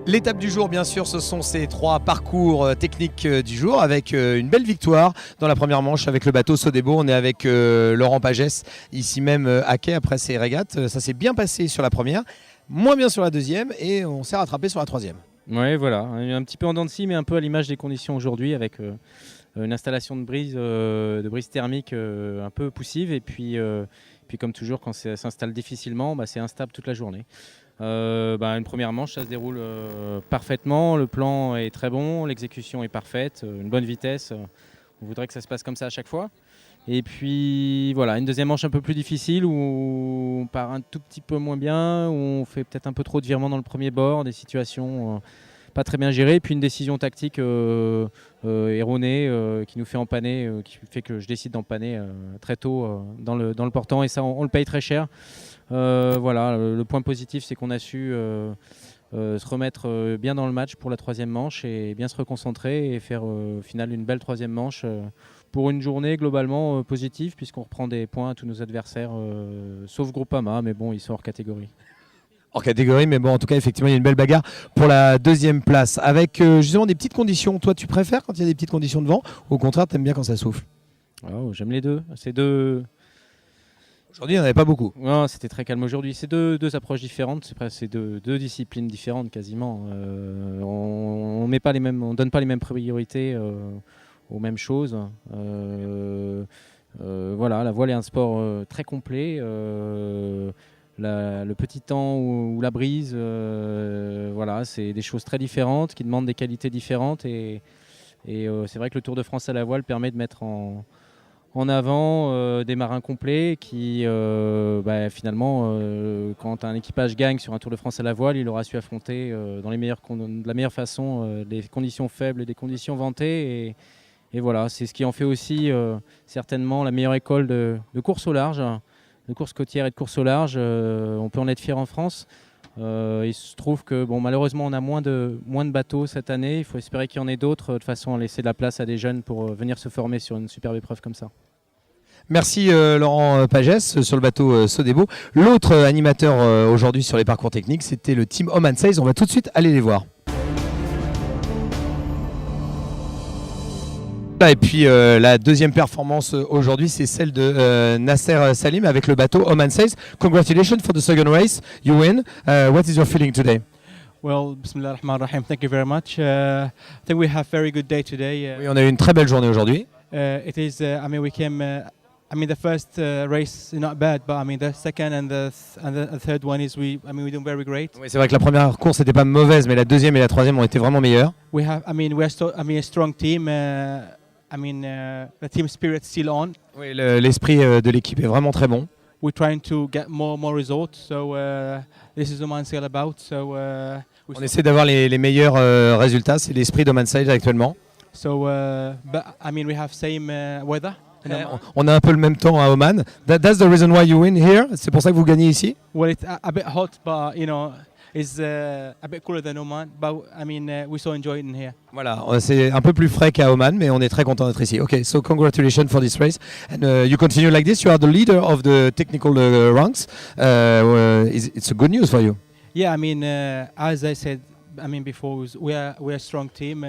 L'étape du jour, bien sûr, ce sont ces 3 parcours techniques du jour avec une belle victoire dans la première manche avec le bateau Sodebo. On est avec Laurent Pagès, ici même à quai après ces régates. Ça s'est bien passé sur la première, moins bien sur la deuxième et on s'est rattrapé sur la troisième. Oui, voilà, un petit peu en dents de scie, mais un peu à l'image des conditions aujourd'hui avec une installation de brise thermique un peu poussive et puis comme toujours quand ça s'installe difficilement, c'est instable toute la journée. Une première manche, ça se déroule parfaitement, le plan est très bon, l'exécution est parfaite, une bonne vitesse, on voudrait que ça se passe comme ça à chaque fois. Et puis voilà, une deuxième manche un peu plus difficile où on part un tout petit peu moins bien, où on fait peut-être un peu trop de virements dans le premier bord, des situations pas très bien gérées, et puis une décision tactique erronée qui nous fait empanner, qui fait que je décide d'empanner très tôt dans le portant, et ça on le paye très cher. Voilà, le point positif c'est qu'on a su se remettre bien dans le match pour la troisième manche et bien se reconcentrer et faire au final une belle troisième manche pour une journée globalement positive puisqu'on reprend des points à tous nos adversaires sauf Groupama, mais bon, ils sont hors catégorie. Hors catégorie, mais bon, en tout cas, effectivement, il y a une belle bagarre pour la deuxième place avec justement des petites conditions. Toi, tu préfères quand il y a des petites conditions de vent ou au contraire, tu aimes bien quand ça souffle? Oh, j'aime les deux. C'est deux. Aujourd'hui, il n'y en avait pas beaucoup. Non, c'était très calme aujourd'hui. C'est deux approches différentes. C'est deux disciplines différentes quasiment. On met pas les mêmes, on donne pas les mêmes priorités aux mêmes choses. Voilà, la voile est un sport très complet. Le petit temps ou la brise, voilà, c'est des choses très différentes qui demandent des qualités différentes. Et c'est vrai que le Tour de France à la voile permet de mettre en avant des marins complets qui, finalement, quand un équipage gagne sur un Tour de France à la voile, il aura su affronter de la meilleure façon des conditions faibles et des conditions ventées. Et voilà, c'est ce qui en fait aussi certainement la meilleure école de course au large, de course côtière et de course au large. On peut en être fier en France. Il se trouve que malheureusement on a moins de bateaux cette année. Il faut espérer qu'il y en ait d'autres de façon à laisser de la place à des jeunes pour venir se former sur une superbe épreuve comme ça. Merci Laurent Pagès sur le bateau Sodebo. L'autre animateur aujourd'hui sur les parcours techniques, c'était le team Oman Sails. On va tout de suite aller les voir. Et puis la deuxième performance aujourd'hui, c'est celle de Nasser Salim avec le bateau Oman Sails. Congratulations for the second race. You win. What is your feeling today? Well, Bismillah ar-Rahman ar-Rahim, thank you very much. I think we have a very good day today. Oui, on a eu une très belle journée aujourd'hui. It is, we came, the first race is not bad, but the second and the third one is, we're doing very great. Oui, c'est vrai que la première course n'était pas mauvaise, mais la deuxième et la troisième ont été vraiment meilleures. We have, a strong team. The team spirit still on. Oui, l'esprit de l'équipe est vraiment très bon. We're trying to get more results, so this is Oman Sails about. So on essaie d'avoir les meilleurs résultats, c'est l'esprit d'Oman Sails actuellement. So, we have same weather. On a un peu le même temps à Oman. That's the reason why you win here. C'est pour ça que vous gagnez ici. Well, it's a bit hot, but it's a bit cooler than Oman. But we so enjoy it in here. Voilà, c'est un peu plus frais qu'à Oman, mais on est très content d'être ici. Okay, so congratulations for this race, and you continue like this. You are the leader of the technical ranks. It's a good news for you. Yeah, as I said, before, we are a strong team.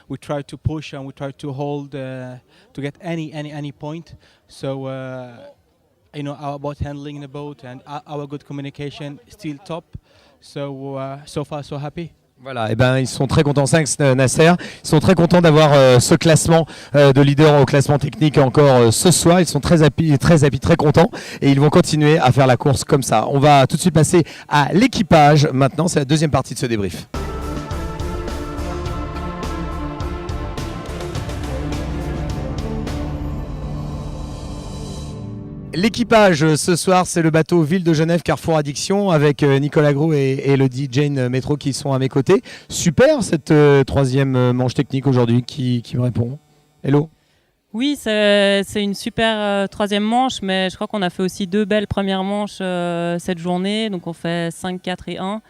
We try to push and we try to hold to get any point. So our boat handling the boat and our good communication still top. So so far so happy. Voilà, et ils sont très contents, 5 Nasser. Ils sont très contents d'avoir ce classement de leader au classement technique encore ce soir. Ils sont très happy, très contents et ils vont continuer à faire la course comme ça. On va tout de suite passer à l'équipage. Maintenant, c'est la deuxième partie de ce débrief. L'équipage ce soir, c'est le bateau Ville de Genève Carrefour Addiction avec Nicolas Gros et Elodie Jane Métro qui sont à mes côtés. Super cette troisième manche technique aujourd'hui qui me répond. Hello. Oui, c'est une super troisième manche, mais je crois qu'on a fait aussi 2 belles premières manches cette journée. Donc on fait 5, 4 et 1.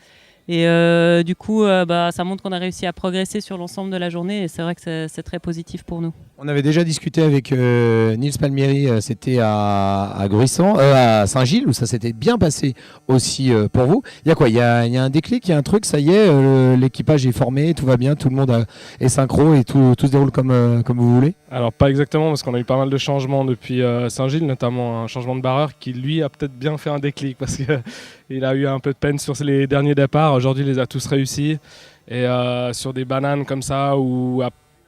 Et du coup, ça montre qu'on a réussi à progresser sur l'ensemble de la journée et c'est vrai que c'est très positif pour nous. On avait déjà discuté avec Nils Palmieri, c'était à Gruissan, à Saint-Gilles, où ça s'était bien passé aussi pour vous. Il y a quoi? Il y a un déclic, il y a un truc, ça y est, l'équipage est formé, tout va bien, tout le monde est synchro et tout se déroule comme vous voulez? Alors pas exactement, parce qu'on a eu pas mal de changements depuis Saint-Gilles, notamment un changement de barreur qui lui a peut-être bien fait un déclic, parce qu'il a eu un peu de peine sur les derniers départs. Aujourd'hui il les a tous réussis, et sur des bananes comme ça où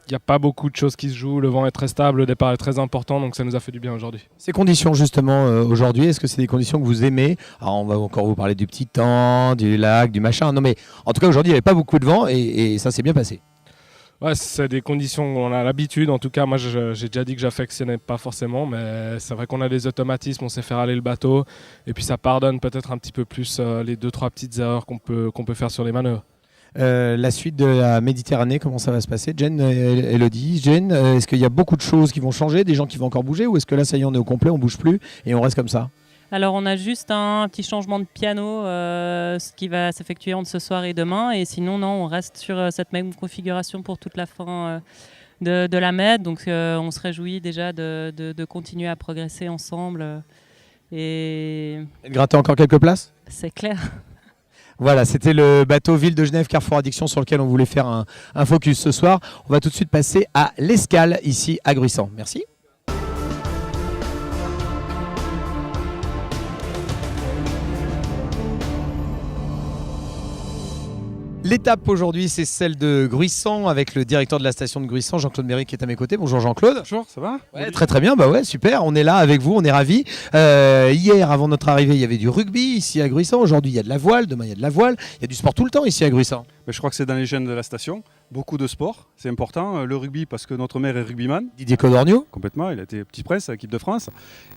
il n'y a pas beaucoup de choses qui se jouent, le vent est très stable, le départ est très important, donc ça nous a fait du bien aujourd'hui. Ces conditions justement aujourd'hui, est-ce que c'est des conditions que vous aimez? Alors on va encore vous parler du petit temps, du lac, du machin, non mais en tout cas aujourd'hui il n'y avait pas beaucoup de vent et ça s'est bien passé. Ouais, c'est des conditions où on a l'habitude, en tout cas moi j'ai déjà dit que j'affectionnais pas forcément, mais c'est vrai qu'on a des automatismes, on sait faire aller le bateau, et puis ça pardonne peut-être un petit peu plus les 2-3 petites erreurs qu'on peut faire sur les manœuvres. La suite de la Méditerranée, comment ça va se passer? Jen, Elodie, Jen, est-ce qu'il y a beaucoup de choses qui vont changer, des gens qui vont encore bouger, ou est-ce que là ça y est on est au complet, on bouge plus et on reste comme ça? Alors on a juste un petit changement de piano, ce qui va s'effectuer entre ce soir et demain. Et sinon, non, on reste sur cette même configuration pour toute la fin de la Med. Donc on se réjouit déjà de continuer à progresser ensemble. Et de gratter encore quelques places? c'est clair. Voilà, c'était le bateau Ville de Genève Carrefour Addiction sur lequel on voulait faire un focus ce soir. On va tout de suite passer à l'escale ici à Gruissan. Merci. L'étape aujourd'hui, c'est celle de Gruissan avec le directeur de la station de Gruissan, Jean-Claude Méry, qui est à mes côtés. Bonjour Jean-Claude. Bonjour, ça va? Ouais, très très bien, bah ouais, super, on est là avec vous, on est ravis. Hier, avant notre arrivée, il y avait du rugby ici à Gruissan. Aujourd'hui, il y a de la voile, demain il y a de la voile. Il y a du sport tout le temps ici à Gruissan. Mais je crois que c'est dans les gènes de la station. Beaucoup de sport, c'est important. Le rugby parce que notre maire est rugbyman. Didier Codorniou. Complètement, il a été petit prince à l'équipe de France.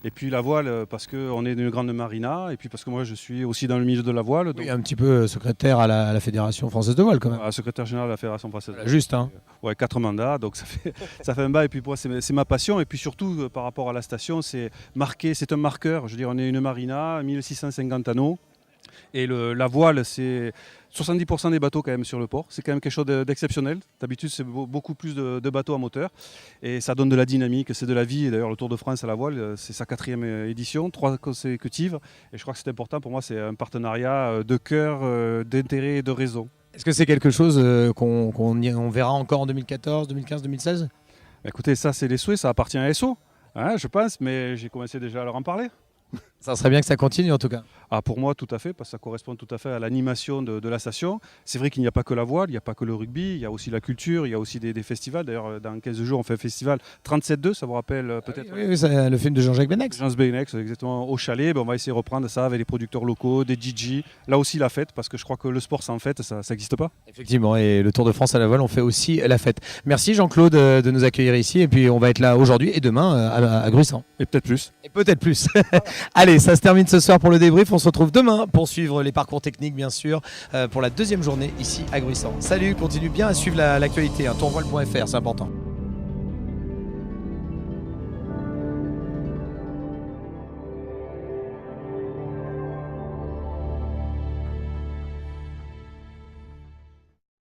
Et puis la voile parce qu'on est d'une grande marina. Et puis parce que moi je suis aussi dans le milieu de la voile. Donc... Oui, un petit peu secrétaire à la Fédération française de voile quand même. Secrétaire général de la Fédération française. Juste, hein. Ouais, 4 mandats, donc ça fait un bas. Et puis pour moi, c'est ma passion. Et puis surtout, par rapport à la station, c'est un marqueur. Je veux dire, on est une marina, 1650 anneaux. Et la voile, c'est 70% des bateaux quand même sur le port. C'est quand même quelque chose d'exceptionnel. D'habitude, c'est beaucoup plus de bateaux à moteur. Et ça donne de la dynamique, c'est de la vie. Et d'ailleurs, le Tour de France à la voile, c'est sa 4e édition, 3 consécutives. Et je crois que c'est important. Pour moi, c'est un partenariat de cœur, d'intérêt et de raison. Est-ce que c'est quelque chose qu'on verra encore en 2014, 2015, 2016 ? Écoutez, ça, c'est les souhaits. Ça appartient à SO, hein, je pense. Mais j'ai commencé déjà à leur en parler. Ça serait bien que ça continue en tout cas. Ah, pour moi, tout à fait, parce que ça correspond tout à fait à l'animation de la station. C'est vrai qu'il n'y a pas que la voile, il n'y a pas que le rugby, il y a aussi la culture, il y a aussi des festivals. D'ailleurs, dans 15 jours, on fait un festival 37.2, ça vous rappelle peut-être? Oui, c'est le film de Jean-Jacques Benex. Jean-Jacques Benex, exactement, au chalet. On va essayer de reprendre ça avec les producteurs locaux, des DJ. Là aussi, la fête, parce que je crois que le sport sans fête, ça n'existe pas. Effectivement, et le Tour de France à la voile, on fait aussi la fête. Merci Jean-Claude de nous accueillir ici, et puis on va être là aujourd'hui et demain à Gruissan. Et peut-être plus. Et peut-être plus. Allez, ça se termine ce soir pour le débrief. On se retrouve demain pour suivre les parcours techniques, bien sûr, pour la deuxième journée ici à Gruissan. Salut, continue bien à suivre l'actualité, tourvoile.fr, c'est important.